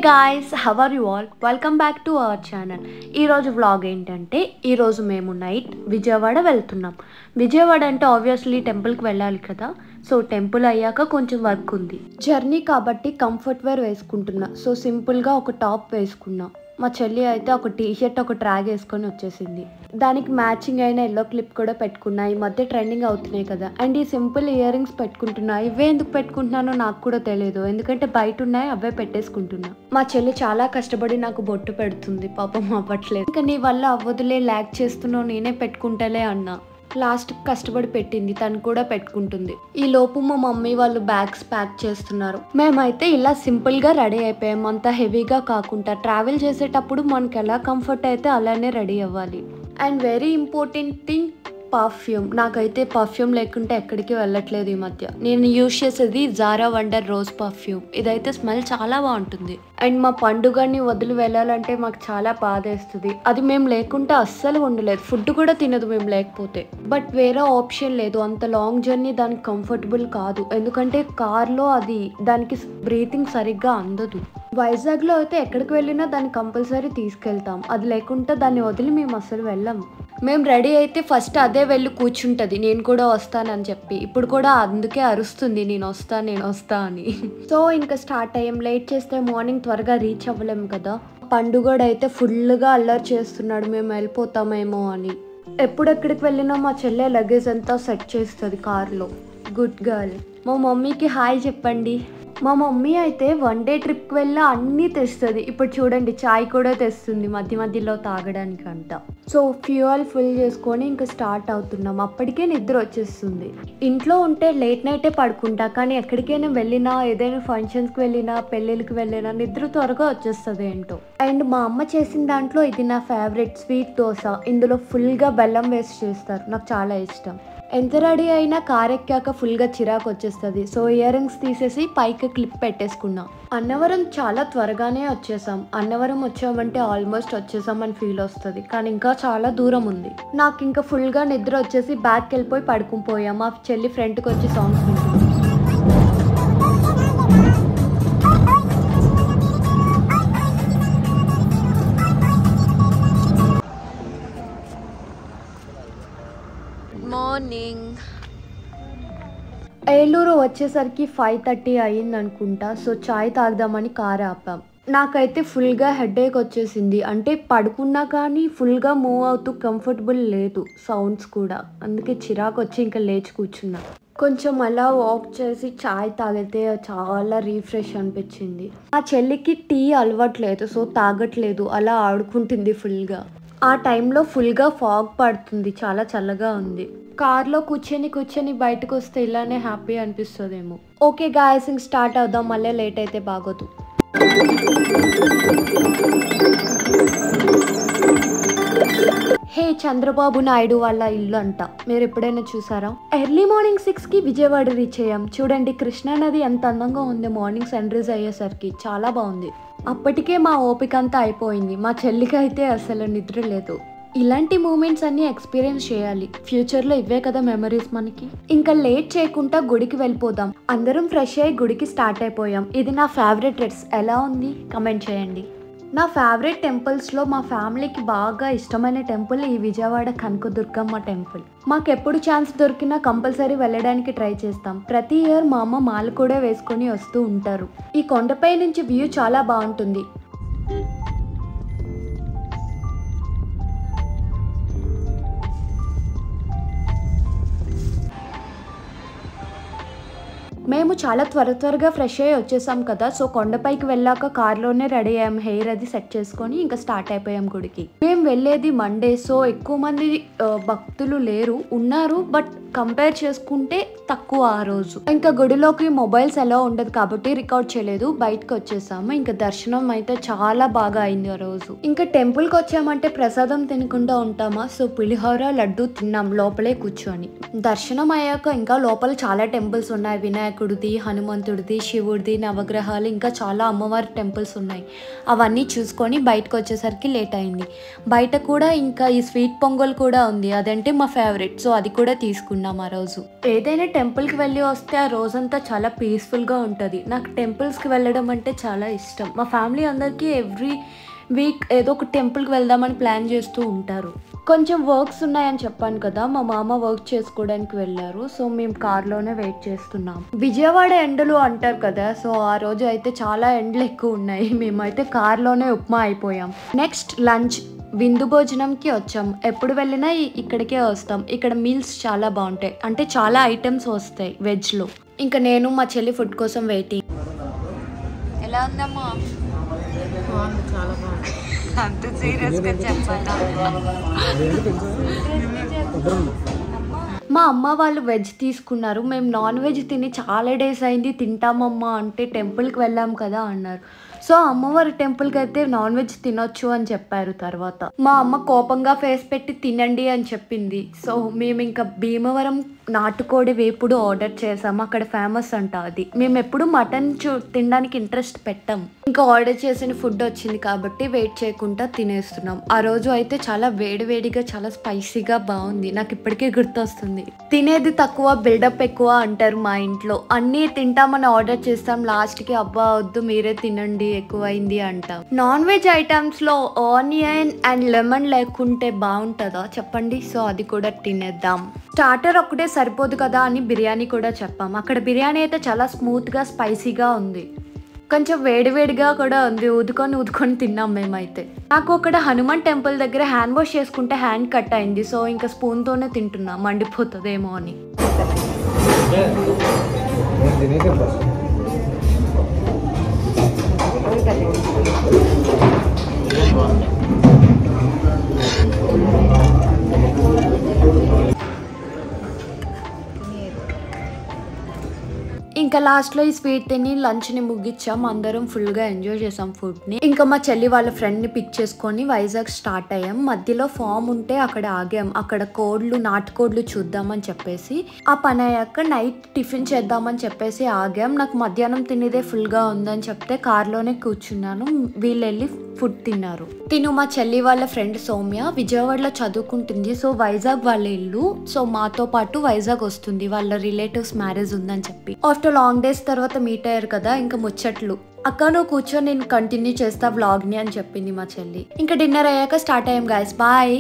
Guys, how are you all? Welcome back to our channel. ఈరోజు vlog ఏంటంటే, ఈరోజు మేము నైట్ విజయవాడ వెళ్తున్నాం. విజయవాడ అంటే ఆబ్వియస్లీ టెంపుల్కి వెళ్ళాలి కదా. సో టెంపుల్ అయ్యాక కొంచెం వర్క్ ఉంది. జర్నీ కాబట్టి కంఫర్ట్ వేర్ వేసుకుంటున్నా. సో సింపుల్గా ఒక టాప్ వేసుకున్నా. మా చెల్లి అయితే ఒక టీషర్ట్ ఒక ట్రాగ్ వేసుకొని వచ్చేసింది. దానికి మ్యాచింగ్ అయిన ఎల్లో క్లిప్ కూడా పెట్టుకున్నా. ఈ మధ్య ట్రెండింగ్ అవుతున్నాయి కదా. అండ్ ఈ సింపుల్ ఇయర్ రింగ్స్ పెట్టుకుంటున్నా. ఇవే ఎందుకు పెట్టుకుంటున్నానో నాకు కూడా తెలియదు, ఎందుకంటే బయట ఉన్నాయి, అవే పెట్టేసుకుంటున్నా. మా చెల్లి చాలా కష్టపడి నాకు బొట్టు పెడుతుంది, పాపం అవ్వట్లేదు. ఇంకా నీ వల్ల అవ్వదులే, ల్యాక్ చేస్తున్నావు, నేనే పెట్టుకుంటలే అన్నా. లాస్ట్ కష్టపడి పెట్టింది, తను కూడా పెట్టుకుంటుంది. ఈ లోపు మా మమ్మీ వాళ్ళు బ్యాగ్స్ ప్యాక్ చేస్తున్నారు. మేమైతే ఇలా సింపుల్ గా రెడీ అయిపోయాం, అంత హెవీగా కాకుండా. ట్రావెల్ చేసేటప్పుడు మనకి ఎలా కంఫర్ట్ అయితే అలానే రెడీ అవ్వాలి. And very important thing, perfume. నాకైతే పర్ఫ్యూమ్ లేకుంటే ఎక్కడికి వెళ్ళట్లేదు ఈ మధ్య. నేను యూజ్ చేసేది జారా వండర్ రోజ్ పర్ఫ్యూమ్. ఇదైతే స్మెల్ చాలా బాగుంటుంది. అండ్ మా పండుగని వదిలి వెళ్ళాలంటే మాకు చాలా బాధ వేస్తుంది. అది మేము లేకుంటే అస్సలు ఉండలేదు. ఫుడ్ కూడా తినదు మేము లేకపోతే. బట్ వేరే ఆప్షన్ లేదు, అంత లాంగ్ జర్నీ దానికి కంఫర్టబుల్ కాదు. ఎందుకంటే కార్లో అది దానికి బ్రీతింగ్ సరిగ్గా అందదు. వైజాగ్లో అయితే ఎక్కడికి వెళ్ళినా దాన్ని కంపల్సరీ తీసుకెళ్తాం. అది లేకుంటే దాన్ని వదిలి మేము అస్సలు వెళ్ళాం. మేము రెడీ అయితే ఫస్ట్ అదే వెళ్ళి కూర్చుంటుంది, నేను కూడా వస్తానని చెప్పి. ఇప్పుడు కూడా అందుకే అరుస్తుంది, నేను వస్తా అని. సో ఇంకా స్టార్ట్ అయ్యాం. లేట్ చేస్తే మార్నింగ్ త్వరగా రీచ్ అవ్వలేము కదా. పండుగడైతే ఫుల్గా అల్లరి చేస్తున్నాడు, మేము వెళ్ళిపోతామేమో అని. ఎప్పుడెక్కడికి వెళ్ళినా మా చెల్లె లగేజ్ అంతా సెట్ చేస్తుంది కార్లో. Good girl. మా మమ్మీకి హాయ్ చెప్పండి. మా మమ్మీ అయితే వన్ డే ట్రిప్కి వెళ్ళి అన్నీ తెస్తుంది. ఇప్పుడు చూడండి, చాయ్ కూడా తెస్తుంది మధ్య మధ్యలో తాగడానికి అంట. సో ఫ్యూయల్ ఫుల్ చేసుకొని ఇంకా స్టార్ట్ అవుతున్నాం. అప్పటికే నిద్ర వచ్చేస్తుంది. ఇంట్లో ఉంటే లేట్ నైటే పడుకుంటా, కానీ ఎక్కడికైనా వెళ్ళినా, ఏదైనా ఫంక్షన్స్కి వెళ్ళినా, పెళ్ళిళ్ళకి వెళ్ళినా నిద్ర త్వరగా వచ్చేస్తుంది ఏంటో. అండ్ మా అమ్మ చేసిన దాంట్లో ఇది నా ఫేవరెట్ స్వీట్ దోశ. ఇందులో ఫుల్గా బెల్లం వేసి చేస్తారు, నాకు చాలా ఇష్టం. ఎంత రెడీ అయినా కార్ ఎక్కాక ఫుల్గా చిరాకు వచ్చేస్తుంది. సో ఇయర్ రింగ్స్ తీసేసి పైకి క్లిప్ పెట్టేసుకున్నాం. అన్నవరం చాలా త్వరగానే వచ్చేసాం. అన్నవరం వచ్చామంటే ఆల్మోస్ట్ వచ్చేసామని ఫీల్ వస్తుంది, కానీ ఇంకా చాలా దూరం ఉంది. నాకు ఇంకా ఫుల్గా నిద్ర వచ్చేసి బ్యాగ్కి వెళ్ళిపోయి పడుకునిపోయాం. మా చెల్లి ఫ్రంట్కి వచ్చి సాంగ్స్ వింటుంది. మార్నింగ్ ఏలూరు వచ్చేసరికి 5:30 అయ్యింది అనుకుంటా. సో చాయ్ తాగుదామని కార్ ఆపాం. నాకైతే ఫుల్గా హెడేక్ వచ్చేసింది. అంటే పడుకున్నా కానీ ఫుల్గా మూవ్ అవుతూ కంఫర్టబుల్ లేదు, సౌండ్స్ కూడా. అందుకే చిరాకు వచ్చి ఇంకా లేచి కూర్చున్నా. కొంచెం అలా వాక్ చేసి చాయ్ తాగితే చాలా రీఫ్రెష్ అనిపించింది. ఆ చెల్లికి టీ అలవాట్లేదు, సో తాగట్లేదు, అలా ఆడుకుంటుంది ఫుల్గా. ఆ టైంలో ఫుల్గా ఫాగ్ పడుతుంది, చాలా చల్లగా ఉంది. కార్లో కూర్చొని బయటకు వస్తే ఇలానే హ్యాపీ అనిపిస్తుందేమో. ఓకే గాయస్, ఇంక స్టార్ట్ అవుదాం, మళ్ళీ లేట్ అయితే బాగోదు. హే, చంద్రబాబు నాయుడు వాళ్ళ ఇల్లు అంట. మీరు ఎప్పుడైనా చూసారా? ఎర్లీ మార్నింగ్ 6కి విజయవాడ రీచ్ అయ్యాం. చూడండి కృష్ణానది ఎంత అందంగా ఉంది మార్నింగ్ సన్ రైజ్ అయ్యేసరికి, చాలా బాగుంది. అప్పటికే మా ఓపిక అంతా అయిపోయింది. మా చెల్లికి అయితే అసలు నిద్ర లేదు. ఇలాంటి మూమెంట్స్ అన్ని ఎక్స్పీరియన్స్ చేయాలి, ఫ్యూచర్లో ఇవే కదా మెమరీస్ మనకి. ఇంకా లేట్ చేయకుండా గుడికి వెళ్ళిపోదాం. అందరం ఫ్రెష్ అయ్యి గుడికి స్టార్ట్ అయిపోయాం. ఇది నా ఫేవరెట్ డ్రెస్. ఎలా ఉంది కమెంట్ చేయండి. నా ఫేవరెట్ టెంపుల్స్లో మా ఫ్యామిలీకి బాగా ఇష్టమైన టెంపుల్ ఈ విజయవాడ కనకదుర్గమ్మ టెంపుల్. మాకు ఎప్పుడు ఛాన్స్ దొరికినా కంపల్సరీ వెళ్ళడానికి ట్రై చేస్తాం. ప్రతి ఇయర్ మా అమ్మ మాల కూడా వేసుకొని వస్తూ ఉంటారు. ఈ కొండపై నుంచి వ్యూ చాలా బాగుంటుంది. మేము చాలా త్వరగా ఫ్రెష్ అయ్యి వచ్చేసాం కదా. సో కొండపైకి వెళ్ళాక కార్లోనే రెడీ అయ్యాం, హెయిర్ అది సెట్ చేసుకొని ఇంకా స్టార్ట్ అయిపోయాం గుడికి. మేము వెళ్ళేది మండే, సో ఎక్కువ మంది భక్తులు లేరు, ఉన్నారు బట్ కంపేర్ చేసుకుంటే తక్కువ ఆ రోజు. ఇంకా గుడిలోకి మొబైల్స్ ఎలా ఉండదు కాబట్టి రికార్డ్ చేయలేదు, బయటకు వచ్చేసాము. ఇంకా దర్శనం అయితే చాలా బాగా అయింది ఆ రోజు. ఇంకా టెంపుల్కి వచ్చామంటే ప్రసాదం తినకుండా ఉంటామా? సో పులిహోర లడ్డు తిన్నాం లోపలే కూర్చొని. దర్శనం అయ్యాక ఇంకా లోపల చాలా టెంపుల్స్ ఉన్నాయి. వినాయక వినాయకుడిది, హనుమంతుడిది, శివుడిది, నవగ్రహాలు ఇంకా చాలా అమ్మవారి టెంపుల్స్ ఉన్నాయి. అవన్నీ చూసుకొని బయటకు వచ్చేసరికి లేట్ అయింది. బయట కూడా ఇంకా ఈ స్వీట్ పొంగల్ కూడా ఉంది, అదంటే మా ఫేవరెట్. సో అది కూడా తీసుకున్నాం ఆ రోజు. ఏదైనా టెంపుల్కి వెళ్ళి వస్తే ఆ రోజంతా చాలా పీస్ఫుల్గా ఉంటుంది. నాకు టెంపుల్స్కి వెళ్ళడం అంటే చాలా ఇష్టం. మా ఫ్యామిలీ అందరికీ ఎవ్రీ వీక్ ఏదో ఒక టెంపుల్కి వెళ్దామని ప్లాన్ చేస్తూ ఉంటారు. కొంచెం వర్క్స్ ఉన్నాయని చెప్పాను కదా, మా మామ వర్క్ చేసుకోవడానికి వెళ్ళారు. సో మేము కార్లోనే వెయిట్ చేస్తున్నాం. విజయవాడ ఎండలు అంటారు కదా, సో ఆ రోజు అయితే చాలా ఎండలు ఎక్కువ ఉన్నాయి. మేమైతే కార్లోనే ఉప్మా అయిపోయాం. నెక్స్ట్ లంచ్ విందు భోజనంకి వచ్చాం. ఎప్పుడు వెళ్ళినా ఇక్కడికే వస్తాం. ఇక్కడ మీల్స్ చాలా బాగుంటాయి, అంటే చాలా ఐటమ్స్ వస్తాయి వెజ్లో. ఇంకా నేను మా చెల్లి ఫుడ్ కోసం వెయిటింగ్. ఎలా ఉందమ్మా? చాలా బాగుంది. అంత సీరియస్గా చెప్పాలా? మా అమ్మ వాళ్ళు వెజ్ తీసుకున్నారు. మేము నాన్ వెజ్ తిని చాలా డేస్ అయింది, తింటామమ్మా అంటే టెంపుల్కి వెళ్ళాం కదా అన్నారు. సో అమ్మవారి టెంపుల్కి అయితే నాన్ వెజ్ తినొచ్చు అని చెప్పారు. తర్వాత మా అమ్మ కోపంగా ఫేస్ పెట్టి తినండి అని చెప్పింది. సో మేము ఇంకా భీమవరం నాటుకోడి వేపుడు ఆర్డర్ చేసాము. అక్కడ ఫేమస్ అంట అది. మేము ఎప్పుడు మటన్ తినడానికి ఇంట్రెస్ట్ పెట్టాం. ఇంకా ఆర్డర్ చేసిన ఫుడ్ వచ్చింది కాబట్టి వెయిట్ చేయకుండా తినేస్తున్నాం. ఆ రోజు అయితే చాలా వేడివేడిగా చాలా స్పైసీగా బాగుంది. నాకు ఇప్పటికే గుర్తొస్తుంది. తినేది తక్కువ బిల్డప్ ఎక్కువ అంటారు మా ఇంట్లో. అన్నీ తింటామని ఆర్డర్ చేస్తాం, లాస్ట్కి అబ్బా వద్దు మీరే తినండి ఎక్కువైంది అంటాం. నాన్ వెజ్ ఐటమ్స్లో ఆనియన్ అండ్ లెమన్ లేకుంటే బాగుంటుందా చెప్పండి? సో అది కూడా తినేద్దాం. స్టార్టర్ ఒకటే సరిపోదు కదా అని బిర్యానీ కూడా చెప్పాం. అక్కడ బిర్యానీ అయితే చాలా స్మూత్గా స్పైసీగా ఉంది, కొంచెం వేడివేడిగా కూడా ఉంది. ఊదుకొని తిన్నాం మేమైతే. నాకు అక్కడ హనుమాన్ టెంపుల్ దగ్గర హ్యాండ్ వాష్ చేసుకుంటే హ్యాండ్ కట్ అయింది. సో ఇంకా స్పూన్తోనే తింటున్నా, మండిపోతుందేమో అని. ఇంకా లాస్ట్లో ఈ స్వీట్ తిని లంచ్ని ముగించాం. అందరం ఫుల్గా ఎంజాయ్ చేసాం ఫుడ్ని. ఇంకా మా చెల్లి వాళ్ళ ఫ్రెండ్ని పిక్ చేసుకొని వైజాగ్ స్టార్ట్ అయ్యాం. మధ్యలో ఫామ్ ఉంటే అక్కడ ఆగాం. అక్కడ నాటుకోడ్లు చూద్దామని చెప్పేసి ఆ పని అయ్యాక నైట్ టిఫిన్ చేద్దామని చెప్పేసి ఆగాం. నాకు మధ్యాహ్నం తినేదే ఫుల్గా ఉందని చెప్తే కార్లోనే కూర్చున్నాను. వీళ్ళు వెళ్ళి ఫుడ్ తిన్నారు. మా చెల్లి వాళ్ళ ఫ్రెండ్ సౌమ్య విజయవాడలో చదువుకుంటుంది. సో వైజాగ్ వాళ్ళ ఇల్లు. సో మాతో పాటు వైజాగ్ వస్తుంది, వాళ్ళ రిలేటివ్స్ మ్యారేజ్ ఉందని చెప్పి. ఆఫ్టర్ లాంగ్ డేస్ తర్వాత మీట్ అయ్యారు కదా, ఇంకా ముచ్చట్లు. అక్క నువ్వు కూర్చొని నేను కంటిన్యూ చేస్తా వ్లాగ్ని అని చెప్పింది మా చెల్లి. ఇంకా డిన్నర్ అయ్యాక స్టార్ట్ అయ్యాం గైస్. బాయ్.